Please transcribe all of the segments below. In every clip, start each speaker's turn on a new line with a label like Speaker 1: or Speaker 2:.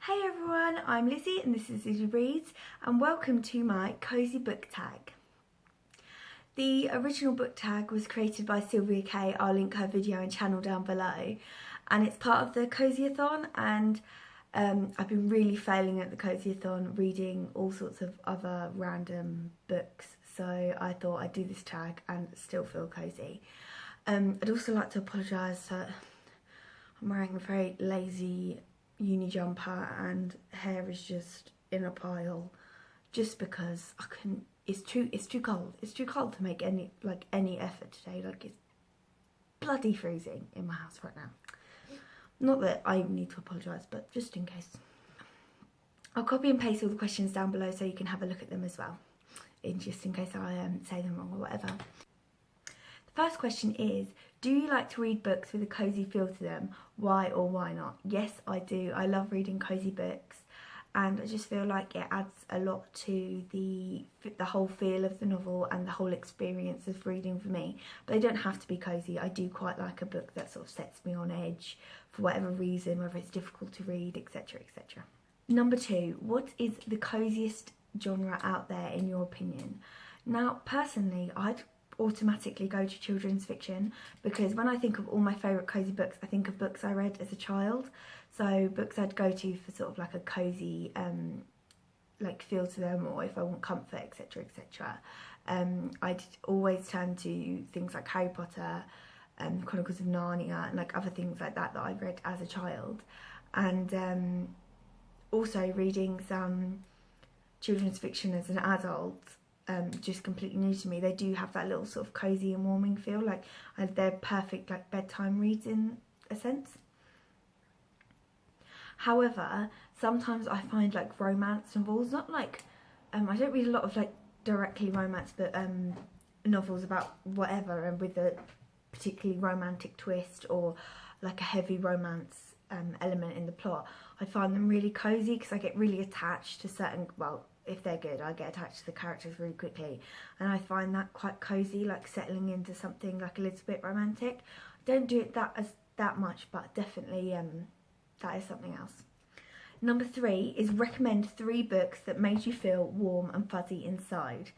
Speaker 1: Hey everyone, I'm Lizzie and this is Lizzie Reads and welcome to my cozy book tag. The original book tag was created by Sylvia Kay. I'll link her video and channel down below, and it's part of the Cozyathon, and I've been really failing at the Cozyathon, reading all sorts of other random books, so I thought I'd do this tag and still feel cozy. I'd also like to apologise that I'm wearing a very lazy uni jumper and hair is just in a pile just because I couldn't. It's too cold to make any effort today. Like, it's bloody freezing in my house right now. Not that I need to apologise, but just in case. I'll copy and paste all the questions down below so you can have a look at them as well, just in case I say them wrong or whatever. The first question is, do you like to read books with a cosy feel to them? Why or why not? Yes, I do. I love reading cosy books, and I just feel like it adds a lot to the whole feel of the novel and the whole experience of reading for me. But they don't have to be cosy. I do quite like a book that sort of sets me on edge for whatever reason, whether it's difficult to read, etc, etc. Number 2, what is the coziest genre out there in your opinion? Now, personally, I'd automatically go to children's fiction, because when I think of all my favourite cosy books, I think of books I read as a child. So books I'd go to for sort of like a cosy like feel to them, or if I want comfort, etc, etc. I'd always turn to things like Harry Potter, Chronicles of Narnia, and like other things like that I read as a child. And also reading some children's fiction as an adult, just completely new to me. They do have that little sort of cosy and warming feel, like they're perfect like bedtime reads in a sense. However, sometimes I find like romance novels, not like I don't read a lot of like directly romance, but novels about whatever and with a particularly romantic twist or like a heavy romance element in the plot. I find them really cozy because I get really attached to certain, well, if they're good, I get attached to the characters really quickly, and I find that quite cozy, like settling into something like a little bit romantic. I don't do it that much, but definitely that is something else. Number 3 is recommend 3 books that made you feel warm and fuzzy inside.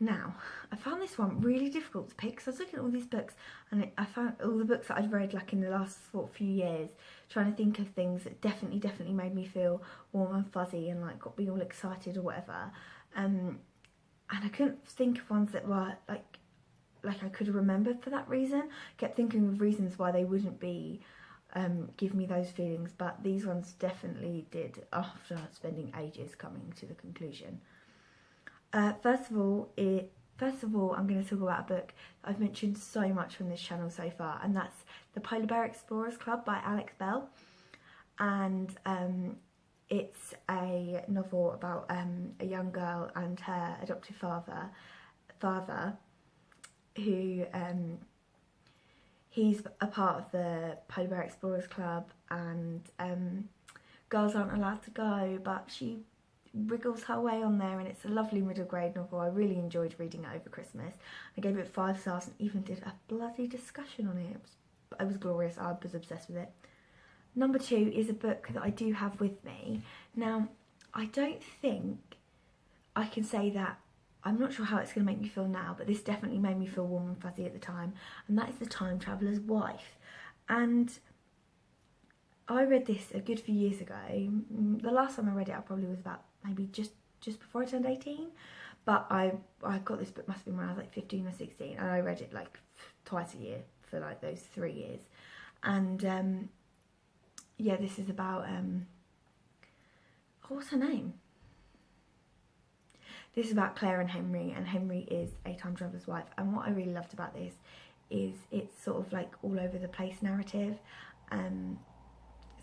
Speaker 1: Now, I found this one really difficult to pick, because I was looking at all these books and I found all the books that I'd read like in the last few years, trying to think of things that definitely made me feel warm and fuzzy and like got me all excited or whatever. And I couldn't think of ones that were like I could have remembered for that reason. I kept thinking of reasons why they wouldn't be give me those feelings, but these ones definitely did after spending ages coming to the conclusion. First of all, I'm going to talk about a book that I've mentioned so much from this channel so far, and that's The Polar Bear Explorers Club by Alex Bell. And it's a novel about a young girl and her adoptive father who he's a part of the Polar Bear Explorers Club, and girls aren't allowed to go, but she wriggles her way on there, and it's a lovely middle grade novel. I really enjoyed reading it over Christmas. I gave it 5 stars and even did a bloody discussion on it. It was glorious. I was obsessed with it. Number 2 is a book that I do have with me. Now, I don't think I can say that, I'm not sure how it's going to make me feel now, but this definitely made me feel warm and fuzzy at the time, and that is The Time Traveller's Wife. And I read this a good few years ago. The last time I read it, I probably was about maybe just before I turned 18, but I got this book, must have been when I was like 15 or 16, and I read it like twice a year for like those 3 years. And yeah, this is about what's her name? This is about Claire and Henry is a time traveller's wife. And what I really loved about this is it's sort of like all over the place narrative.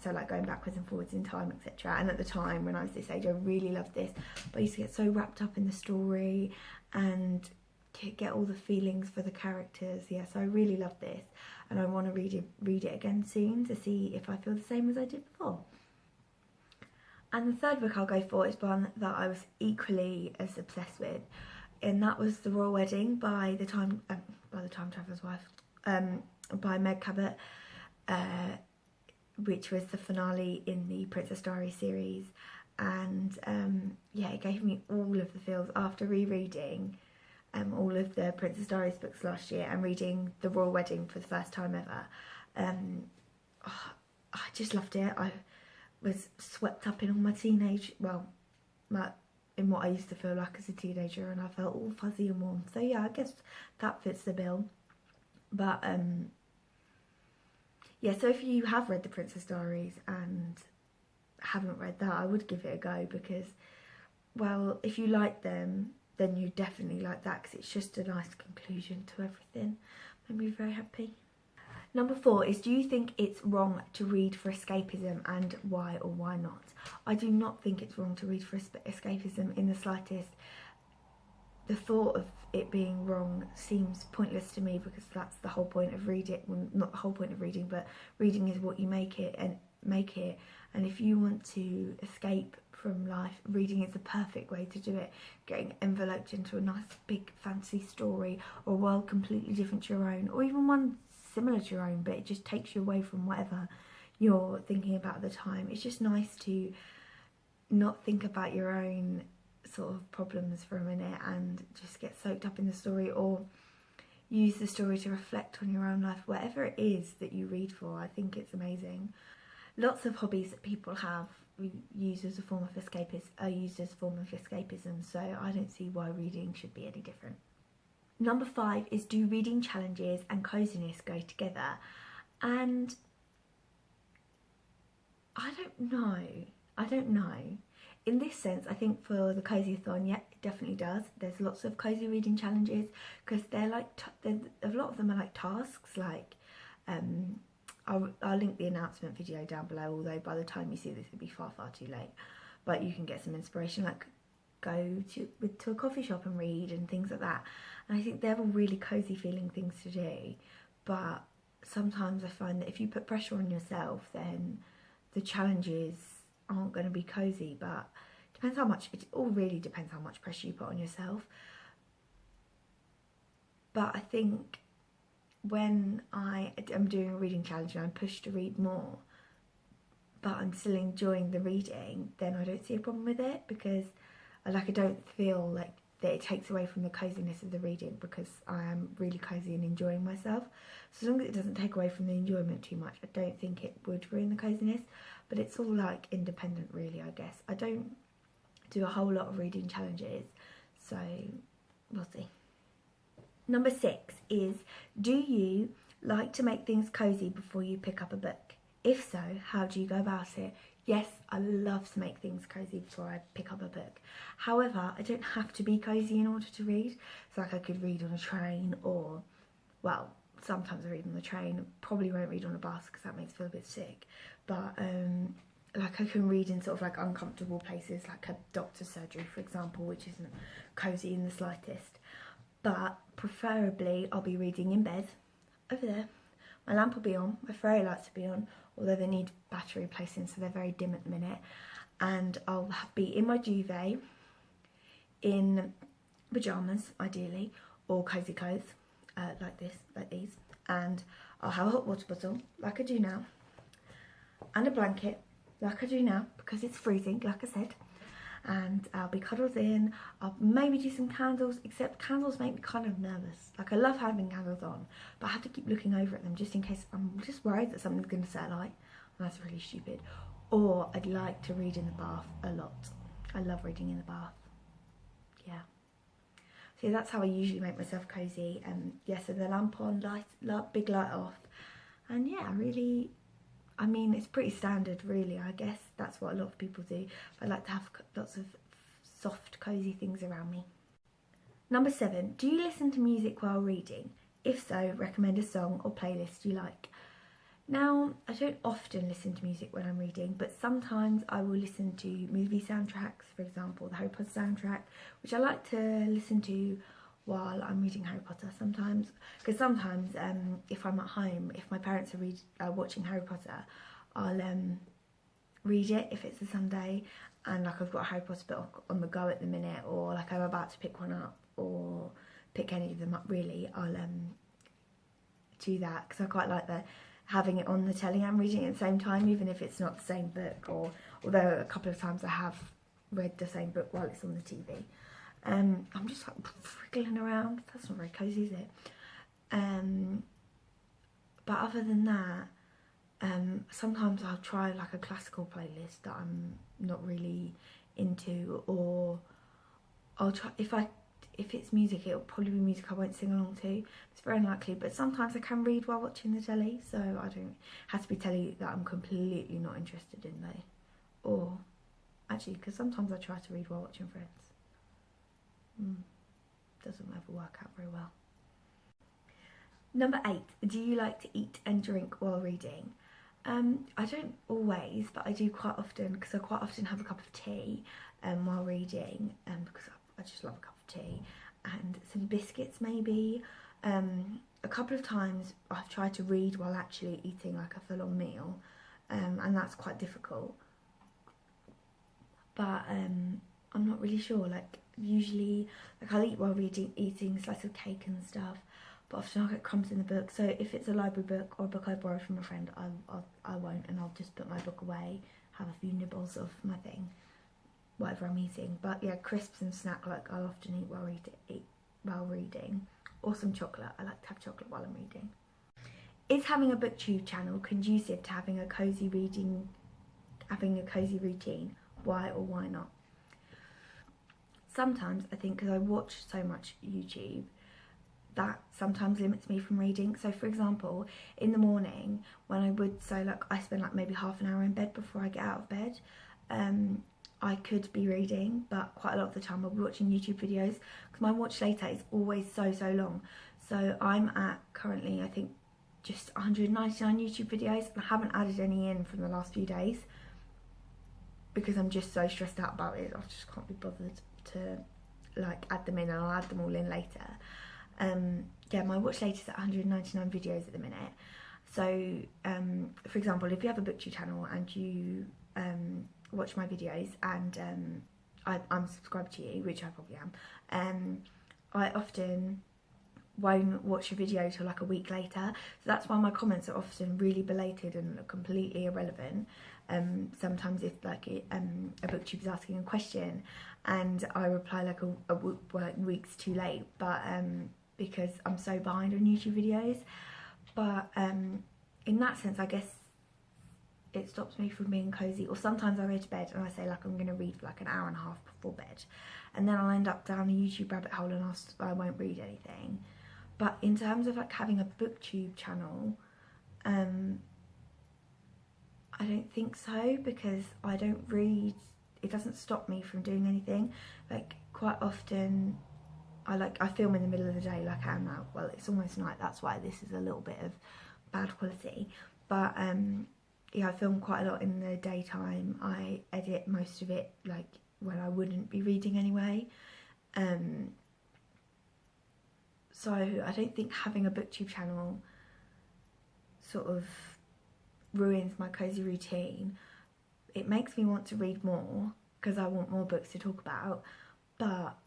Speaker 1: So like going backwards and forwards in time, etc. And at the time when I was this age, I really loved this, but I used to get so wrapped up in the story and get all the feelings for the characters. Yeah, so I really love this, and I want to read it again soon to see if I feel the same as I did before. And the third book I'll go for is one that I was equally as obsessed with, and that was The Royal Wedding by the Time Traveller's Wife, by Meg Cabot. which was the finale in the Princess Diaries series, and yeah, it gave me all of the feels after rereading all of the Princess Diaries books last year and reading The Royal Wedding for the first time ever. I just loved it. I was swept up in all my teenage, in what I used to feel like as a teenager, and I felt all fuzzy and warm. So yeah, I guess that fits the bill. But yeah, so if you have read the Princess Diaries and haven't read that, I would give it a go, because, well, if you like them, then you definitely like that, because it's just a nice conclusion to everything. Made me very happy. Number 4 is, do you think it's wrong to read for escapism, and why or why not? I do not think it's wrong to read for escapism in the slightest. The thought of it being wrong seems pointless to me, because that's the whole point of reading. Well, not the whole point of reading, but reading is what you make it. And if you want to escape from life, reading is the perfect way to do it. Getting enveloped into a nice big fancy story, or a world completely different to your own, or even one similar to your own, but it just takes you away from whatever you're thinking about at the time. It's just nice to not think about your own sort of problems for a minute and just get soaked up in the story, or use the story to reflect on your own life. Whatever it is that you read for, I think it's amazing. Lots of hobbies that people have used as a form of escapism, so I don't see why reading should be any different. Number 5 is, do reading challenges and coziness go together? And I don't know. In this sense, I think for the Cozyathon, yeah, it definitely does. There's lots of cozy reading challenges, because they're like, a lot of them are like tasks, like, I'll link the announcement video down below, although by the time you see this it'll be far too late. But you can get some inspiration, like go to a coffee shop and read and things like that. And I think they're all really cozy feeling things to do. But sometimes I find that if you put pressure on yourself, then the challenges aren't going to be cozy. But it all really depends how much pressure you put on yourself. But I think when I am doing a reading challenge and I'm pushed to read more, but I'm still enjoying the reading, then I don't see a problem with it, because I don't feel like that it takes away from the coziness of the reading, because I am really cozy and enjoying myself. So as long as it doesn't take away from the enjoyment too much, I don't think it would ruin the coziness. But it's all like independent, really, I guess. I don't do a whole lot of reading challenges, so we'll see. Number 6 is, do you like to make things cozy before you pick up a book? If so, how do you go about it? Yes, I love to make things cozy before I pick up a book. However, I don't have to be cozy in order to read. So like, I could read on a train, or, well, sometimes I read on the train. Probably won't read on a bus, because that makes me feel a bit sick. But like, I can read in sort of like uncomfortable places, like a doctor's surgery, for example, which isn't cozy in the slightest. But preferably I'll be reading in bed, over there. My lamp will be on, my fairy lights will be on, although they need battery replacing, so they're very dim at the minute. And I'll be in my duvet, in pyjamas ideally, or cozy clothes, like these. And I'll have a hot water bottle, like I do now, and a blanket, like I do now, because it's freezing, like I said. And I'll be cuddled in. I'll maybe do some candles, except candles make me kind of nervous. Like, I love having candles on, but I have to keep looking over at them just in case I'm just worried that something's going to set alight, and that's really stupid. Or I'd like to read in the bath a lot. I love reading in the bath. Yeah. So that's how I usually make myself cozy. Yeah, so the lamp on, big light off, and yeah, really, I mean, it's pretty standard, really. I guess that's what a lot of people do. I like to have lots of soft, cosy things around me. Number 7, do you listen to music while reading? If so, recommend a song or playlist you like. Now, I don't often listen to music when I'm reading, but sometimes I will listen to movie soundtracks, for example, the Harry Potter soundtrack, which I like to listen to while I'm reading Harry Potter sometimes, because sometimes if I'm at home, if my parents are watching Harry Potter, I'll read it if it's a Sunday, and like I've got a Harry Potter book on the go at the minute, or like I'm about to pick one up, or pick any of them up really, I'll do that, because I quite like the having it on the telly and reading it at the same time, even if it's not the same book, or although a couple of times I have read the same book while it's on the TV. I'm just like wriggling around. That's not very cosy, is it? But other than that, sometimes I'll try like a classical playlist that I'm not really into, or I'll try, if it's music, it'll probably be music I won't sing along to. It's very unlikely, but sometimes I can read while watching the telly, so I don't have to be telly that I'm completely not interested in though. Or actually, because sometimes I try to read while watching Friends. Doesn't ever work out very well. Number 8, do you like to eat and drink while reading? I don't always, but I do quite often, because I quite often have a cup of tea while reading, because I just love a cup of tea, and some biscuits maybe. A couple of times I've tried to read while actually eating like a full-on meal, and that's quite difficult. But I'm not really sure, like usually like I'll eat while reading, eating a slice of cake and stuff, but often I'll get crumbs in the book. So if it's a library book or a book I borrowed from a friend, I won't, and I'll just put my book away, have a few nibbles of my thing, whatever I'm eating. But yeah, crisps and snack, like I'll often eat while reading, or some chocolate. I like to have chocolate while I'm reading. Is having a Booktube channel conducive to having a cozy routine? Why or why not? Sometimes I think because I watch so much YouTube, that sometimes limits me from reading. So for example, in the morning when I spend like maybe half an hour in bed before I get out of bed, I could be reading, but quite a lot of the time I'll be watching YouTube videos, because my watch later is always so long. So I'm at currently, I think, just 199 YouTube videos, and I haven't added any in from the last few days because I'm just so stressed out about it. I just can't be bothered to like add them in, and I'll add them all in later. Yeah, my watch later is at 199 videos at the minute. So for example, if you have a Booktube channel and you watch my videos, and I'm subscribed to you, which I probably am, I often won't watch a video till like a week later, so that's why my comments are often really belated and completely irrelevant. Sometimes if like a Booktube is asking a question and I reply like weeks too late, but because I'm so behind on YouTube videos. But in that sense, I guess it stops me from being cozy. Or sometimes I go to bed and I say like I'm going to read for like an hour and a half before bed, and then I'll end up down a YouTube rabbit hole and I won't read anything. But in terms of like having a Booktube channel, I don't think so, because I don't read. It doesn't stop me from doing anything. Like quite often I film in the middle of the day like I am now. Well, it's almost night, that's why this is a little bit of bad quality. But yeah, I film quite a lot in the daytime. I edit most of it like when I wouldn't be reading anyway. So I don't think having a Booktube channel sort of ruins my cozy routine. It makes me want to read more because I want more books to talk about, but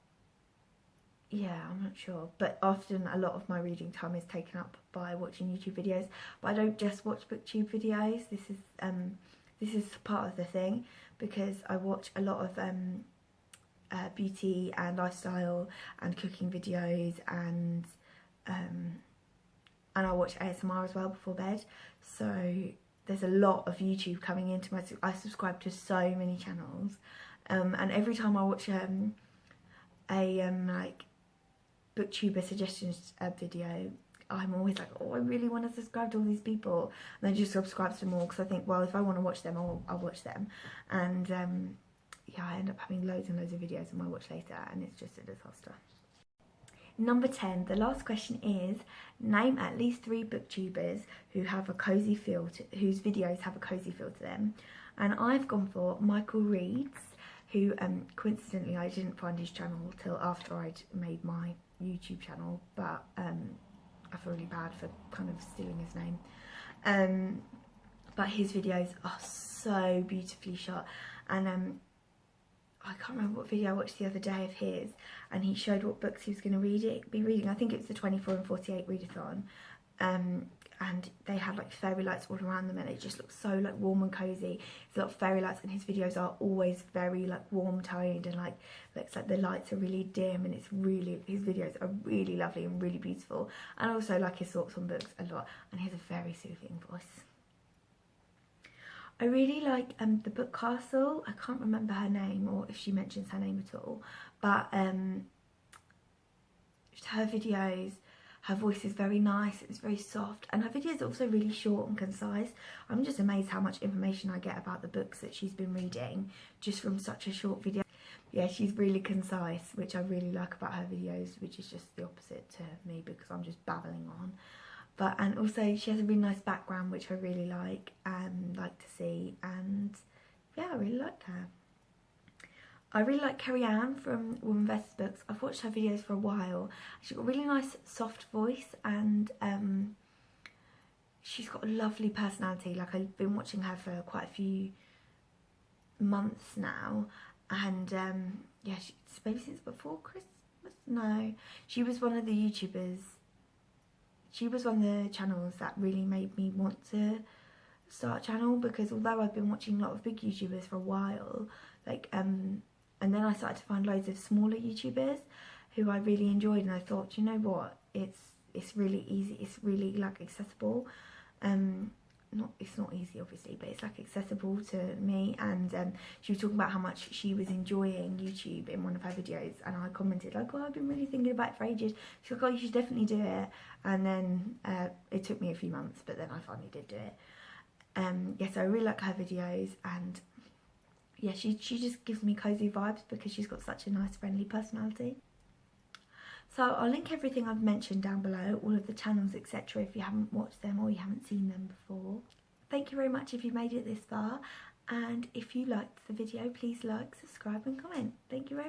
Speaker 1: yeah, I'm not sure. But often a lot of my reading time is taken up by watching YouTube videos. But I don't just watch Booktube videos. This is part of the thing, because I watch a lot of beauty and lifestyle and cooking videos, and I watch ASMR as well before bed. So there's a lot of YouTube coming into I subscribe to so many channels, and every time I watch like Booktuber suggestions video, I'm always like, oh, I really want to subscribe to all these people, and I just subscribe to them all, because I think, well, if I want to watch them, I'll watch them. And yeah, I end up having loads and loads of videos on my watch later, and it's just a disaster. Number 10, the last question is, name at least 3 Booktubers who have a cozy feel whose videos have a cozy feel to them. And I've gone for Michael Reeds, who coincidentally I didn't find his channel till after I'd made my YouTube channel, but I feel really bad for kind of stealing his name. But his videos are so beautifully shot, and I can't remember what video I watched the other day of his, and he showed what books he was going to be reading. I think it was the 24 and 48 readathon, and and they had like fairy lights all around them, and it just looks so like warm and cozy. There's a lot of fairy lights, and his videos are always very like warm toned, and like looks like the lights are really dim, and it's really, his videos are really lovely and really beautiful. And I also like his thoughts on books a lot, and he has a very soothing voice. I really like the Book Castle. I can't remember her name, or if she mentions her name at all, but her videos, her voice is very nice, it's very soft, and her videos are also really short and concise. I'm just amazed how much information I get about the books that she's been reading just from such a short video. Yeah, she's really concise, which I really like about her videos, which is just the opposite to me because I'm just babbling on. But, and also she has a really nice background, which I really like to see, and yeah, I really like her. I really like Kerry Ann from Woman vs Books. I've watched her videos for a while. She's got a really nice soft voice, and she's got a lovely personality. Like, I've been watching her for quite a few months now, and yeah, maybe since before Christmas? No, she was one of the YouTubers. She was one of the channels that really made me want to start a channel, because although I've been watching a lot of big YouTubers for a while, like and then I started to find loads of smaller YouTubers who I really enjoyed, and I thought, you know what, it's really easy, it's really like accessible. It's not easy obviously, but it's like accessible to me. And she was talking about how much she was enjoying YouTube in one of her videos, and I commented like, oh, I've been really thinking about it for ages. She's like, oh, you should definitely do it. And then it took me a few months, but then I finally did do it. Yeah, so I really like her videos, and yeah, she just gives me cozy vibes because she's got such a nice friendly personality. So I'll link everything I've mentioned down below, all of the channels, etc., if you haven't watched them or you haven't seen them before. Thank you very much if you made it this far, and if you liked the video, please like, subscribe and comment. Thank you very much.